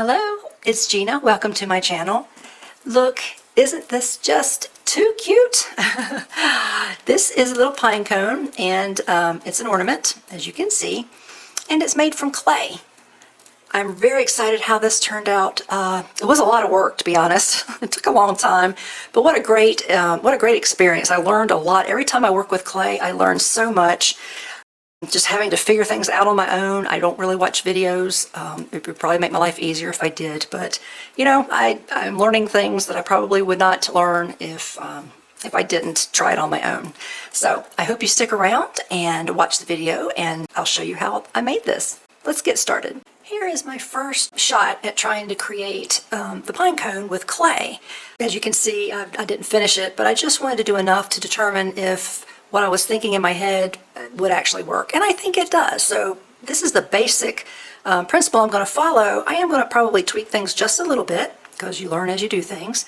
Hello, it's Gina. Welcome to my channel. Look, isn't this just too cute? This is a little pine cone, and it's an ornament, as you can see, and it's made from clay. I'm very excited how this turned out. It was a lot of work, to be honest. It took a long time, but what a great experience. I learned a lot. Every time I work with clay, I learn so much. Just having to figure things out on my own. I don't really watch videos. It would probably make my life easier if I did, but you know, I'm learning things that I probably would not learn if I didn't try it on my own. So I hope you stick around and watch the video, and I'll show you how I made this. Let's get started. Here is my first shot at trying to create the pine cone with clay. As you can see, I didn't finish it, but I just wanted to do enough to determine if what I was thinking in my head would actually work, and I think it does. So this is the basic principle I'm going to follow. I am going to probably tweak things just a little bit, because you learn as you do things.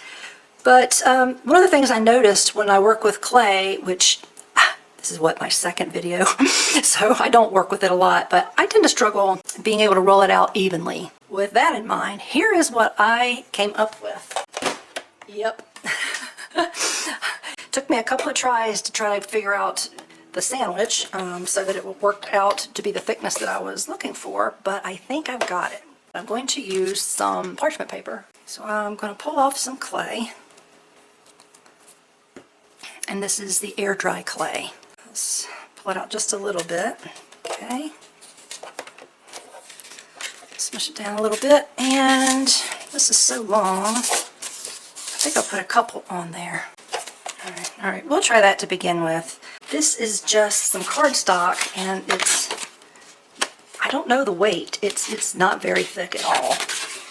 But one of the things I noticed when I work with clay, which this is what, my second video, so I don't work with it a lot, but I tend to struggle being able to roll it out evenly. With that in mind, here is what I came up with. Yep. Took me a couple of tries to try to figure out the sandwich so that it would work out to be the thickness that I was looking for, but I think I've got it. I'm going to use some parchment paper. So I'm going to pull off some clay, and this is the air dry clay. Let's pull it out just a little bit. Okay. Smush it down a little bit, and this is so long, I think I'll put a couple on there. All right, we'll try that to begin with. This is just some cardstock, and I don't know the weight. It's not very thick at all,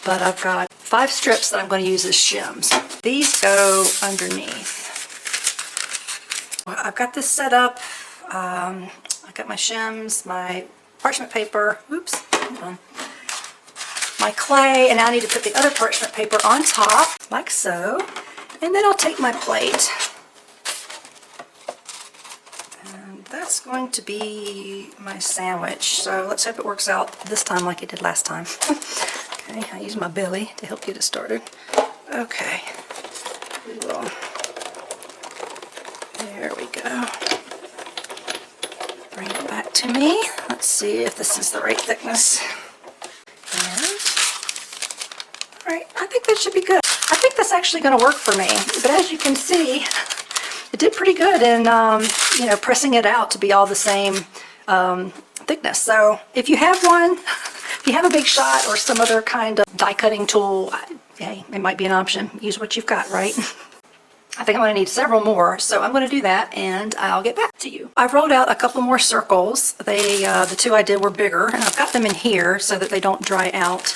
but I've got 5 strips that I'm going to use as shims. These go underneath. I've got this set up. I've got my shims, my parchment paper, oops, hold on, my clay, and now I need to put the other parchment paper on top, like so, and then I'll take my plate. That's going to be my sandwich, so let's hope it works out this time like it did last time. Okay, I use my belly to help get it started. Okay, we will. There we go. Bring it back to me. Let's see if this is the right thickness. And, all right, I think that should be good. I think that's actually going to work for me, but as you can see, it did pretty good in, you know, pressing it out to be all the same thickness. So if you have one, if you have a big shot or some other kind of die cutting tool, hey, it might be an option. Use what you've got, right? I think I'm going to need several more, so I'm going to do that, and I'll get back to you. I've rolled out a couple more circles. The 2 I did were bigger, and I've got them in here so that they don't dry out.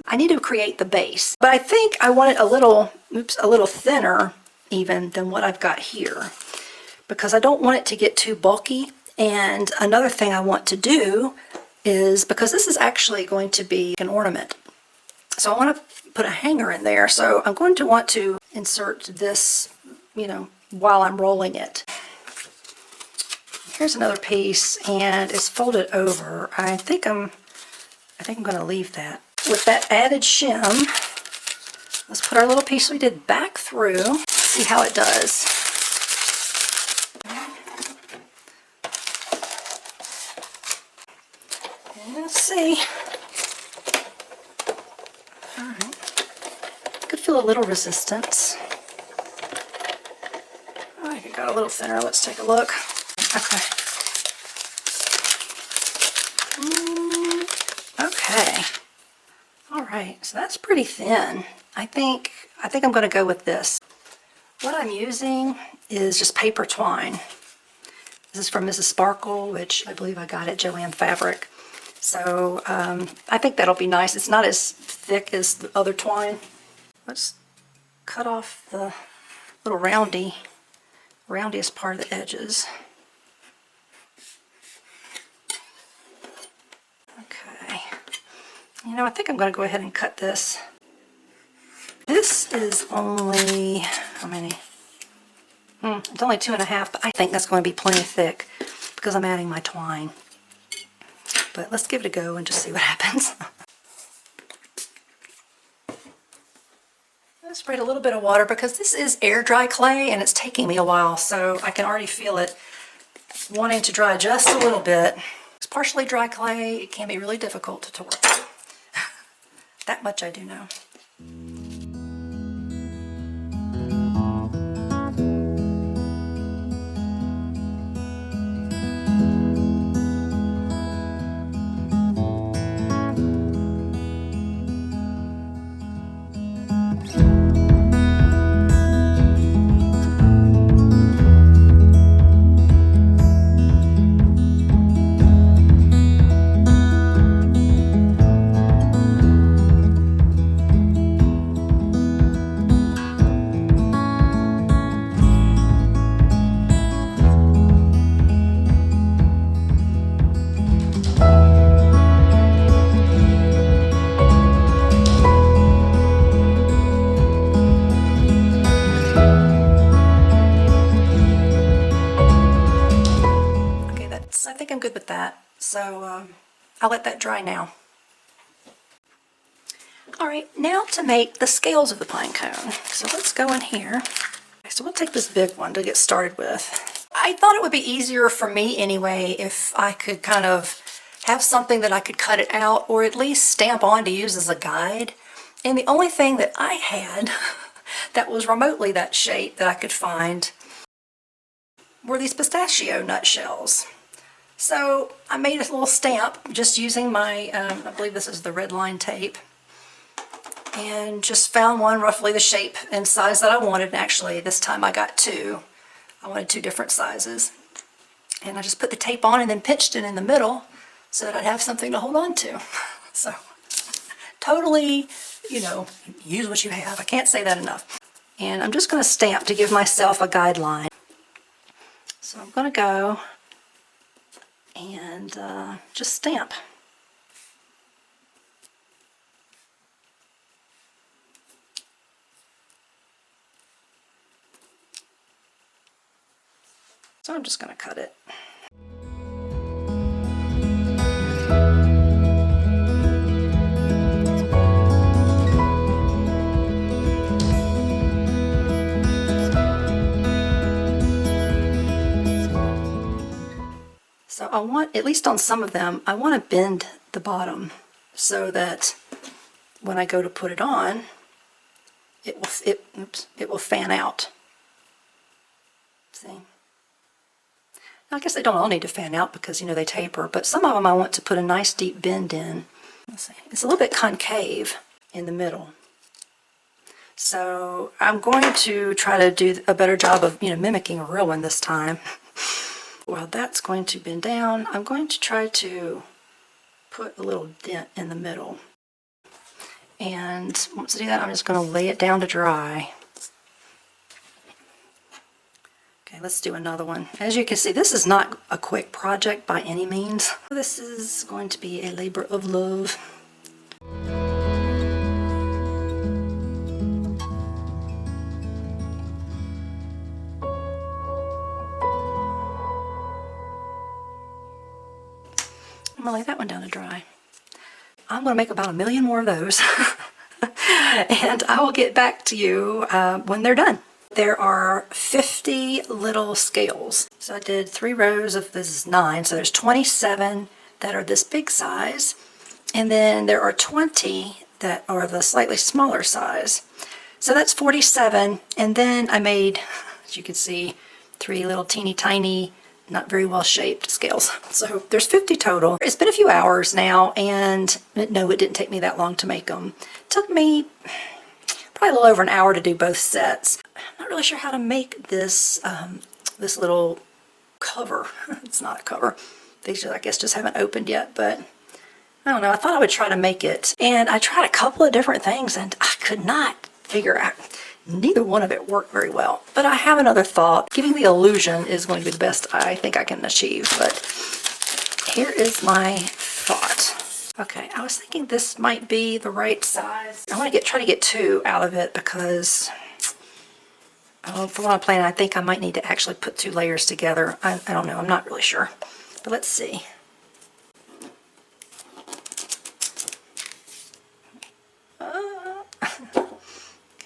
I need to create the base, but I think I want it a little thinner even than what I've got here, because I don't want it to get too bulky. And another thing I want to do is, because this is actually going to be an ornament, so I want to put a hanger in there, so I'm going to want to insert this, you know, while I'm rolling it. Here's another piece, and it's folded over. I think I'm going to leave that. With that added shim, let's put our little piece we did back through. See how it does. And let's see. All right. Could feel a little resistance. I think it got a little thinner. Let's take a look. Okay. Okay. All right. So that's pretty thin. I think I'm going to go with this. What I'm using is just paper twine. This is from Mrs. Sparkle, which I believe I got at Joann Fabric. So I think that'll be nice. It's not as thick as the other twine. Let's cut off the little roundiest part of the edges. Okay. You know, I think I'm going to go ahead and cut this. This is only, how many? It's only 2.5, but I think that's going to be plenty thick because I'm adding my twine. But let's give it a go and just see what happens. I sprayed a little bit of water because this is air dry clay and it's taking me a while, so I can already feel it wanting to dry just a little bit. It's partially dry clay. It can be really difficult to work with. That much I do know. I think I'm good with that, so I'll let that dry now. Alright, now to make the scales of the pine cone. So let's go in here. So we'll take this big one to get started with. I thought it would be easier for me anyway if I could kind of have something that I could cut it out or at least stamp on to use as a guide. And the only thing that I had that was remotely that shape that I could find were these pistachio nutshells. So I made a little stamp just using my, I believe this is the red line tape, and just found one roughly the shape and size that I wanted. And actually this time I got two. I wanted two different sizes. And I just put the tape on and then pinched it in the middle so that I'd have something to hold on to. So totally, you know, use what you have. I can't say that enough. And I'm just going to stamp to give myself a guideline. So I'm going to go and just stamp. So I'm just going to cut it. So I want, at least on some of them, I want to bend the bottom so that when I go to put it on, it will fan out. See? I guess they don't all need to fan out because, you know, they taper, but some of them I want to put a nice deep bend in. Let's see. It's a little bit concave in the middle. So I'm going to try to do a better job of, you know, mimicking a real one this time. Well, that's going to bend down. I'm going to try to put a little dent in the middle. And once I do that, I'm just going to lay it down to dry. Okay, let's do another one. As you can see, this is not a quick project by any means. This is going to be a labor of love. I'm going to lay that one down to dry. I'm going to make about 1 million more of those. And I will get back to you when they're done. There are 50 little scales. So I did 3 rows of, this is 9, so there's 27 that are this big size. And then there are 20 that are the slightly smaller size. So that's 47. And then I made, as you can see, 3 little teeny tiny, not very well shaped scales. So there's 50 total. It's been a few hours now, and no, it didn't take me that long to make them. It took me probably a little over an hour to do both sets. I'm not really sure how to make this this little cover. It's not a cover. These, I guess, just haven't opened yet, but I don't know. I thought I would try to make it, and I tried a couple of different things, and I could not figure out. Neither one of it worked very well, but I have another thought. Giving the illusion is going to be the best I think I can achieve, but here is my thought. Okay, I was thinking this might be the right size. I want to try to get 2 out of it because for what I'm planning, I think I might need to actually put 2 layers together. I don't know, I'm not really sure, but let's see.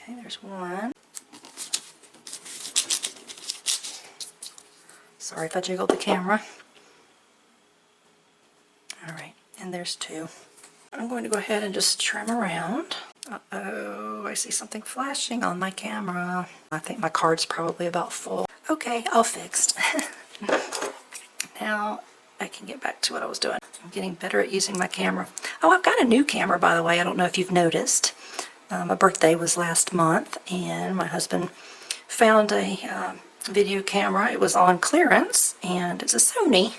Okay, there's one. Sorry if I jiggled the camera. Alright, and there's two. I'm going to go ahead and just trim around. Uh-oh, I see something flashing on my camera. I think my card's probably about full. Okay, all fixed. Now I can get back to what I was doing. I'm getting better at using my camera. Oh, I've got a new camera, by the way. I don't know if you've noticed. My birthday was last month, and my husband found a video camera. It was on clearance, and it's a Sony.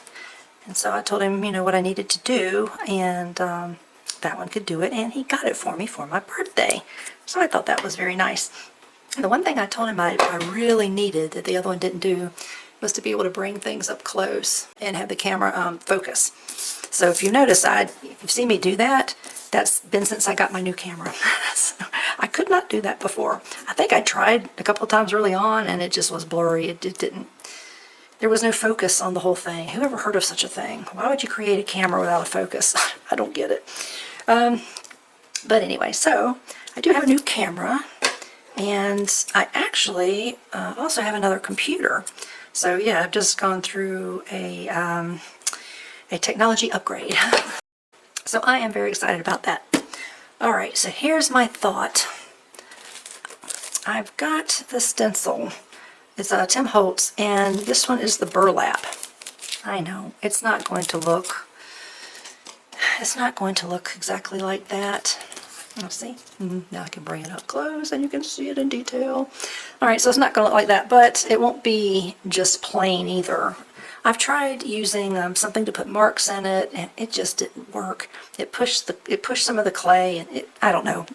And so I told him, you know, what I needed to do, and that one could do it, and he got it for me for my birthday. So I thought that was very nice. And the one thing I told him I really needed that the other one didn't do was to be able to bring things up close and have the camera focus. So if you notice, if you've seen me do that, that's been since I got my new camera. So I could not do that before. I think I tried a couple of times early on, and it just was blurry. It didn't. There was no focus on the whole thing. Who ever heard of such a thing? Why would you create a camera without a focus? I don't get it. But anyway, so I do have a new camera, and I actually also have another computer. So yeah, I've just gone through a technology upgrade. So I am very excited about that. All right, so here's my thought. I've got the stencil. It's Tim Holtz, and this one is the burlap. I know, it's not going to look exactly like that. Let's see. Now I can bring it up close and you can see it in detail. All right, so it's not going to look like that, but it won't be just plain either. I've tried using something to put marks in it, and it just didn't work. It pushed some of the clay, and I don't know.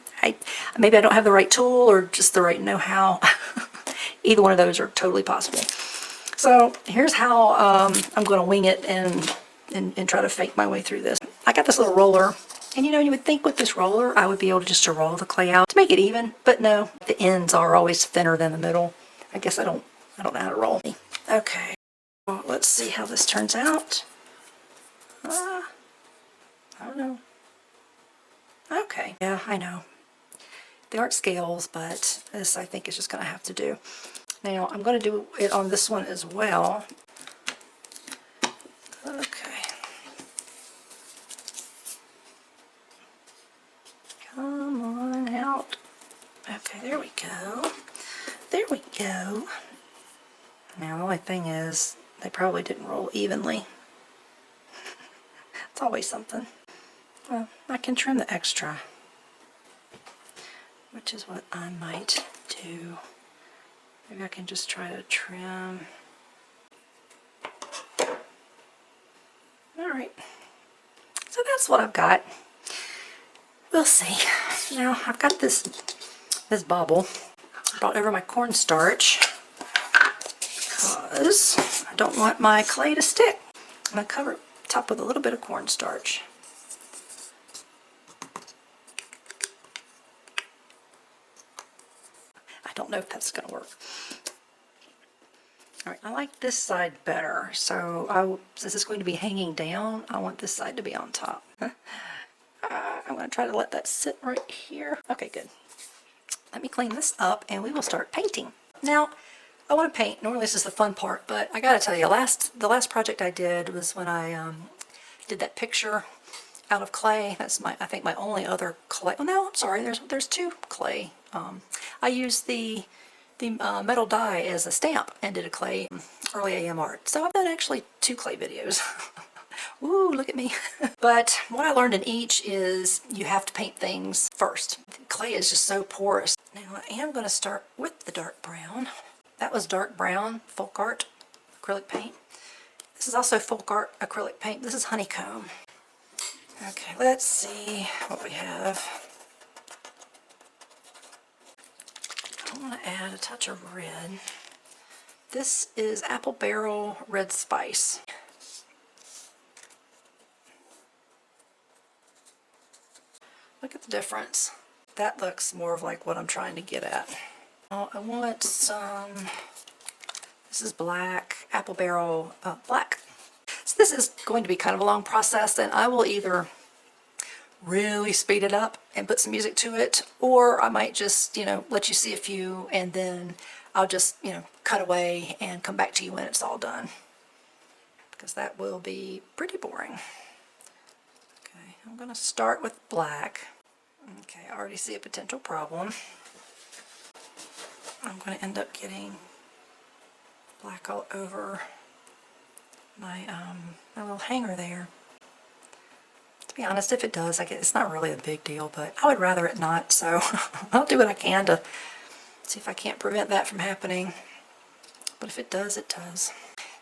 Maybe I don't have the right tool or just the right know-how. Either one of those are totally possible. So here's how I'm going to wing it and try to fake my way through this. I got this little roller, and you know, you would think with this roller I would be able to roll the clay out to make it even, but no, the ends are always thinner than the middle. I guess I don't know how to roll. Okay, well, let's see how this turns out. I don't know. Okay, yeah, I know. They aren't scales, but this I think is just going to have to do. Now I'm going to do it on this one as well. Okay. Come on out. Okay, there we go. There we go. Now the only thing is, they probably didn't roll evenly. It's always something. Well, I can trim the extra, which is what I might do. Maybe I can just try to trim. Alright, so that's what I've got. We'll see. Now I've got this bobble. I brought over my cornstarch because I don't want my clay to stick. I'm going to cover it top with a little bit of cornstarch. I don't know if that's going to work. Alright, I like this side better, so since it's going to be hanging down, I want this side to be on top. I'm going to try to let that sit right here. Okay, good. Let me clean this up and we will start painting. Now, I want to paint. Normally this is the fun part, but I got to tell you, the last project I did was when I did that picture out of clay. That's I think my only other clay. Oh no, I'm sorry. There's two clay. I used the metal die as a stamp and did a clay early AM art. So I've done actually 2 clay videos. Ooh, look at me. But what I learned in each is you have to paint things first. Clay is just so porous. Now I am going to start with the dark brown. That was dark brown folk art acrylic paint. This is also folk art acrylic paint. This is honeycomb. Okay, let's see what we have. I want to add a touch of red. This is Apple Barrel Red Spice. Look at the difference. That looks more of like what I'm trying to get at. I want some, this is black, Apple Barrel black. So this is going to be kind of a long process, and I will either really speed it up and put some music to it, or I might just, let you see a few and then I'll just, cut away and come back to you when it's all done, because that will be pretty boring. Okay, I'm going to start with black. Okay, I already see a potential problem. I'm going to end up getting black all over my little hanger there. To be honest, if it does, it's not really a big deal, but I would rather it not, so I'll do what I can to see if I can't prevent that from happening. But if it does, it does.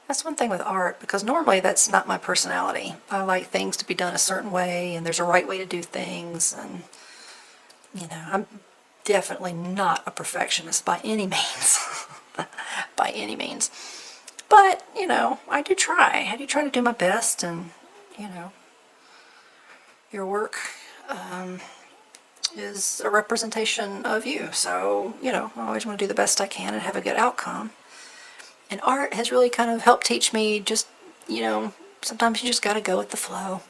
That's one thing with art, because normally that's not my personality. I like things to be done a certain way, and there's a right way to do things, and I'm definitely not a perfectionist by any means. By any means. But, I do try. I do try to do my best, and, your work is a representation of you. So, I always want to do the best I can and have a good outcome. And art has really kind of helped teach me just, sometimes you just got to go with the flow.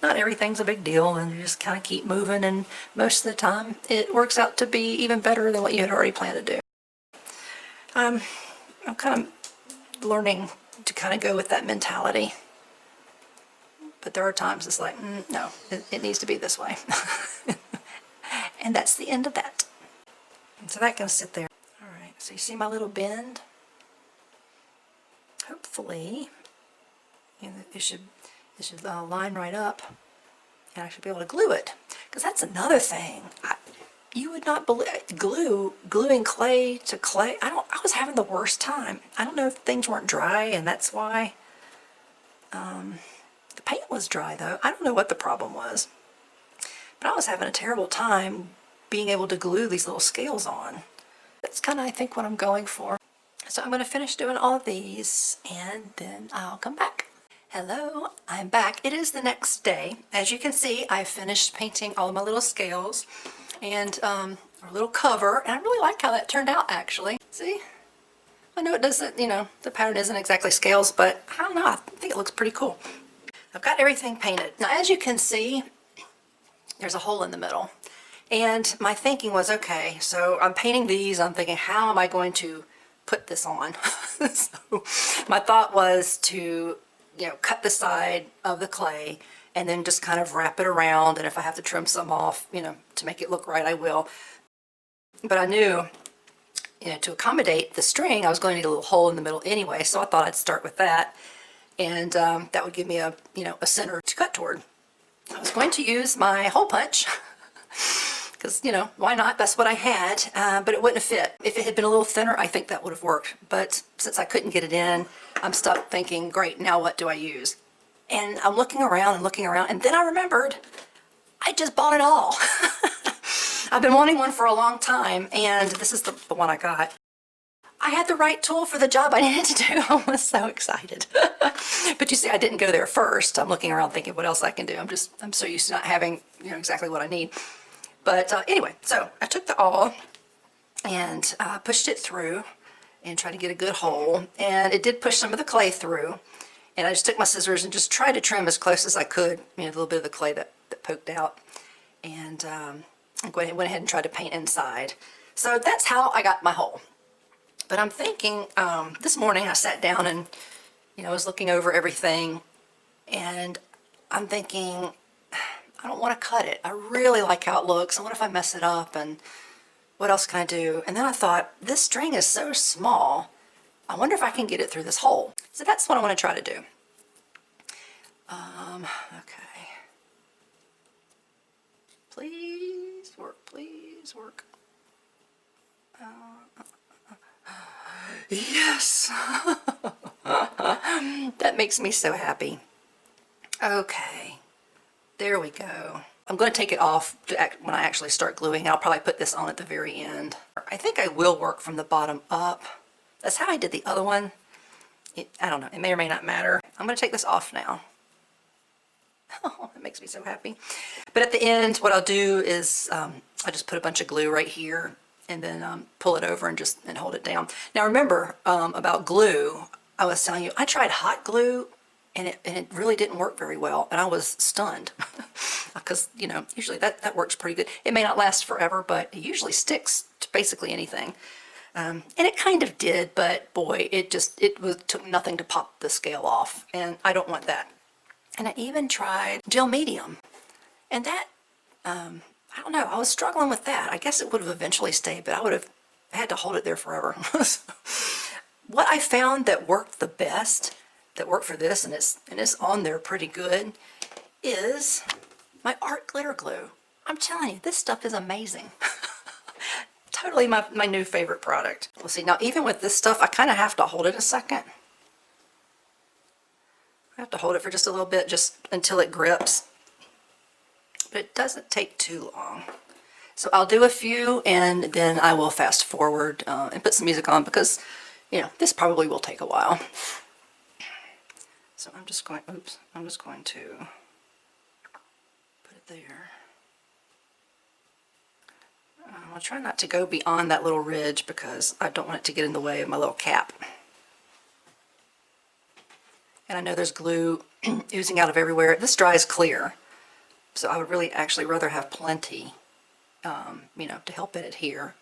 Not everything's a big deal, and you just kind of keep moving, and most of the time it works out to be even better than what you had already planned to do. I'm kind of learning to kind of go with that mentality. But there are times it's like, no, it needs to be this way. And that's the end of that. And so that can sit there. All right, so you see my little bend? Hopefully, it should line right up, and I should be able to glue it. Because that's another thing. You would not believe, gluing clay to clay. I was having the worst time. I don't know if things weren't dry and that's why. The paint was dry though. I don't know what the problem was. But I was having a terrible time being able to glue these little scales on. That's kind of, I think, what I'm going for. So I'm going to finish doing all of these and then I'll come back. Hello, I'm back. It is the next day. As you can see, I finished painting all of my little scales and our little cover, and I really like how that turned out actually. See? I know it doesn't, the pattern isn't exactly scales, but I don't know, I think it looks pretty cool. I've got everything painted. Now as you can see, there's a hole in the middle. And my thinking was, okay, so I'm painting these, I'm thinking, how am I going to put this on? So my thought was to, cut the side of the clay and then just kind of wrap it around, and if I have to trim some off, to make it look right, I will. But I knew, to accommodate the string, I was going to need a little hole in the middle anyway, so I thought I'd start with that. And that would give me a center to cut toward. I was going to use my hole punch because, why not? That's what I had, but it wouldn't have fit. If it had been a little thinner, I think that would have worked. But since I couldn't get it in, I'm stuck thinking, great, now what do I use? And I'm looking around, and then I remembered I just bought it all. I've been wanting one for a long time, and this is the one I got. I had the right tool for the job I needed to do. I was so excited. But you see, I didn't go there first. I'm looking around thinking what else I can do. I'm so used to not having, exactly what I need. But anyway, so I took the awl and pushed it through and tried to get a good hole. And it did push some of the clay through. And I just took my scissors and just tried to trim as close as I could, a little bit of the clay that poked out. And I went ahead and tried to paint inside. So that's how I got my hole. But I'm thinking, this morning I sat down and, I was looking over everything, and I'm thinking, I don't want to cut it. I really like how it looks, and what if I mess it up, and what else can I do? And then I thought, this string is so small, I wonder if I can get it through this hole. So that's what I want to try to do. Okay. Please work, please work. Yes! That makes me so happy. Okay, there we go. I'm going to take it off when I actually start gluing. I'll probably put this on at the very end. I think I will work from the bottom up. That's how I did the other one. I don't know, it may or may not matter. I'm going to take this off now. Oh, that makes me so happy. But at the end, what I'll do is I'll just put a bunch of glue right here and then pull it over and hold it down. Now remember about glue, I was telling you, I tried hot glue and it really didn't work very well, and I was stunned. because, you know, usually that works pretty good. It may not last forever, but it usually sticks to basically anything. And it kind of did, but boy, it took nothing to pop the scale off, and I don't want that. And I even tried gel medium, and that, I don't know, I was struggling with that. I guess it would have eventually stayed, but I would have had to hold it there forever. What I found that worked the best, that worked for this, and it's on there pretty good, is my art glitter glue. I'm telling you, this stuff is amazing. Totally my new favorite product. We'll see, now even with this stuff, I kind of have to hold it a second. I have to hold it for just a little bit, just until it grips. But it doesn't take too long. So I'll do a few, and then I will fast forward and put some music on, because, you know, this probably will take a while. So I'm just going to put it there. I'll try not to go beyond that little ridge because I don't want it to get in the way of my little cap. And I know there's glue oozing out of everywhere. This dries clear, so I would really actually rather have plenty, you know, to help it adhere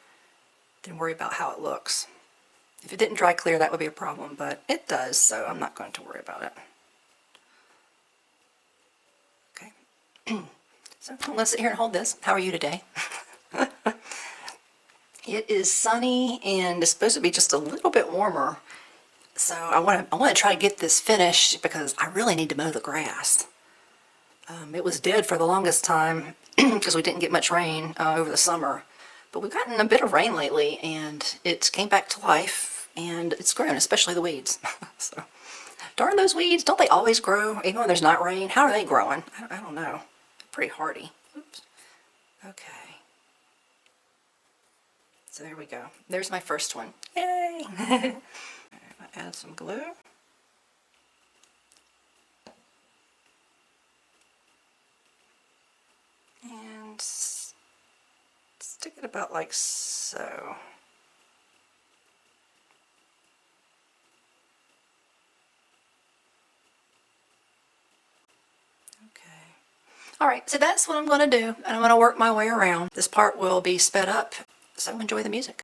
than worry about how it looks. If it didn't dry clear, that would be a problem, but it does, so I'm not going to worry about it. Okay. So I'm going to sit here and hold this. How are you today? It is sunny and it's supposed to be just a little bit warmer. So I want to try to get this finished because I really need to mow the grass. It was dead for the longest time because we didn't get much rain over the summer. But we've gotten a bit of rain lately, and it came back to life, and it's grown, especially the weeds. So, darn those weeds, don't they always grow even when there's not rain? How are they growing? I don't know. They're pretty hardy. Oops. Okay. So there we go. There's my first one. Yay! Add some glue. And stick it about like so. Okay. All right, so that's what I'm going to do, and I'm going to work my way around. This part will be sped up, so enjoy the music.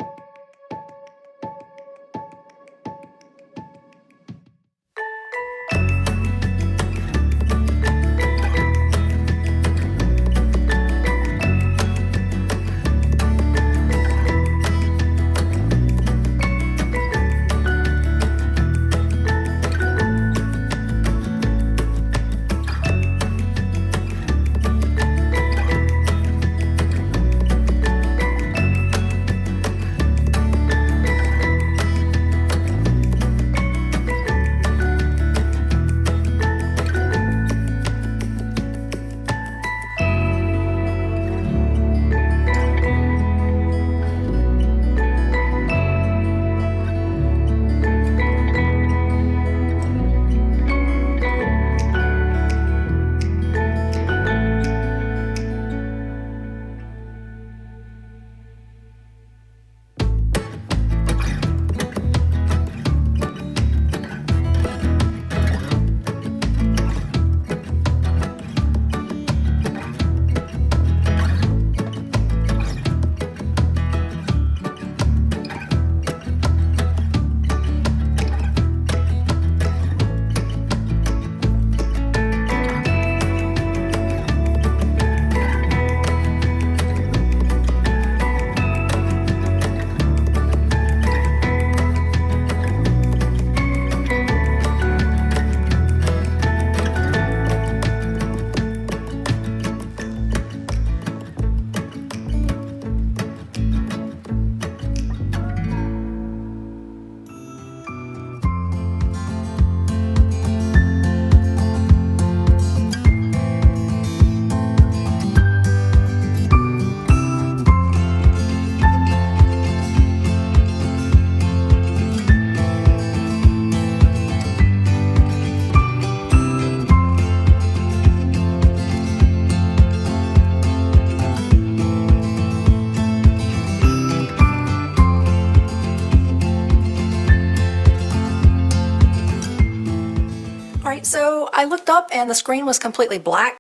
So I looked up and the screen was completely black,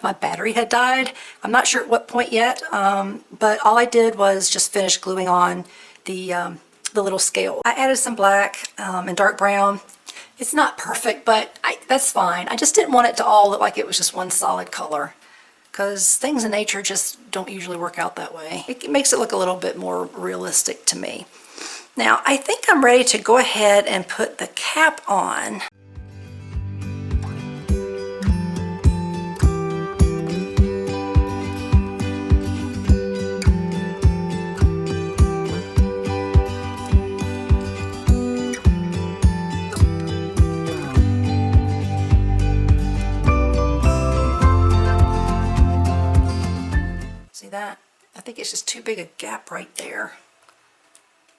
my battery had died. I'm not sure at what point yet, but all I did was just finish gluing on the little scale. I added some black and dark brown. It's not perfect, but that's fine. I just didn't want it to all look like it was just one solid color, because things in nature just don't usually work out that way. It makes it look a little bit more realistic to me. Now, I think I'm ready to go ahead and put the cap on. See that? I think it's just too big a gap right there.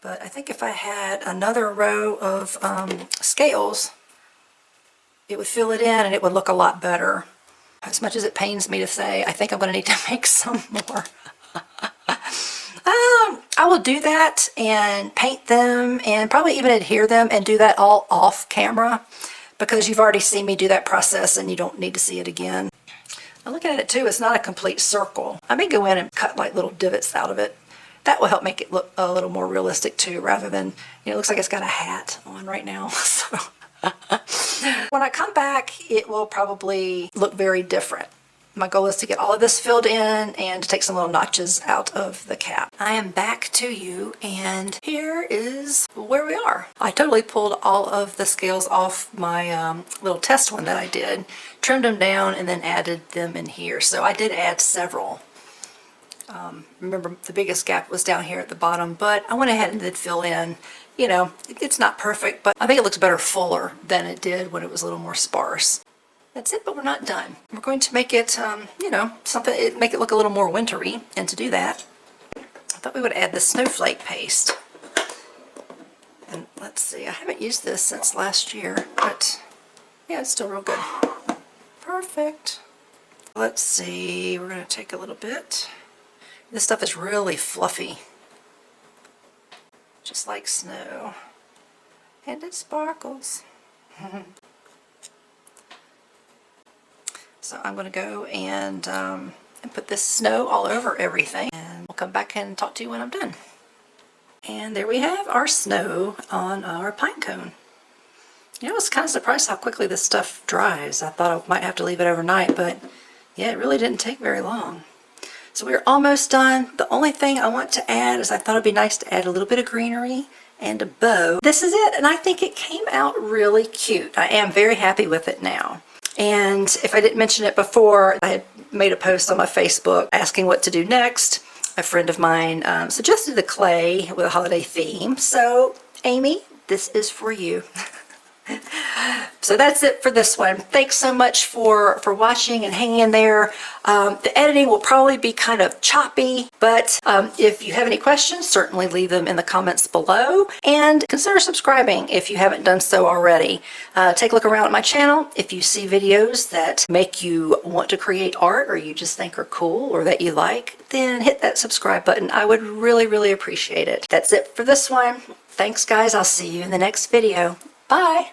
But I think if I had another row of scales, it would fill it in and it would look a lot better. As much as it pains me to say, I think I'm going to need to make some more. I will do that and paint them and probably even adhere them and do that all off camera, because you've already seen me do that process and you don't need to see it again. Now looking at it too, it's not a complete circle. I may go in and cut like little divots out of it. That will help make it look a little more realistic too, rather than, it looks like it's got a hat on right now. So when I come back, it will probably look very different. My goal is to get all of this filled in and to take some little notches out of the cap. I am back to you, and here is where we are. I totally pulled all of the scales off my little test one that I did, trimmed them down, and then added them in here. So I did add several. Remember, the biggest gap was down here at the bottom, but I went ahead and did fill in. It's not perfect, but I think it looks better fuller than it did when it was a little more sparse. That's it, but we're not done. We're going to make it, make it look a little more wintry, and to do that, I thought we would add the snowflake paste. And let's see, I haven't used this since last year, but yeah, it's still real good. Perfect. Let's see, we're going to take a little bit. This stuff is really fluffy, just like snow, and it sparkles. So I'm going to go and put this snow all over everything, and we'll come back and talk to you when I'm done. And there we have our snow on our pine cone. I was kind of surprised how quickly this stuff dries. I thought I might have to leave it overnight, but yeah, it really didn't take very long. So we're almost done. The only thing I want to add is I thought it'd be nice to add a little bit of greenery and a bow. This is it, and I think it came out really cute. I am very happy with it now. And if I didn't mention it before, I had made a post on my Facebook asking what to do next. A friend of mine suggested the clay with a holiday theme. So, Amy, this is for you. So that's it for this one. Thanks so much for watching and hanging in there. The editing will probably be kind of choppy, but if you have any questions, certainly leave them in the comments below, and consider subscribing if you haven't done so already. Take a look around at my channel. If you see videos that make you want to create art, or you just think are cool, or that you like, then hit that subscribe button. I would really, really appreciate it. That's it for this one. Thanks, guys. I'll see you in the next video. Bye.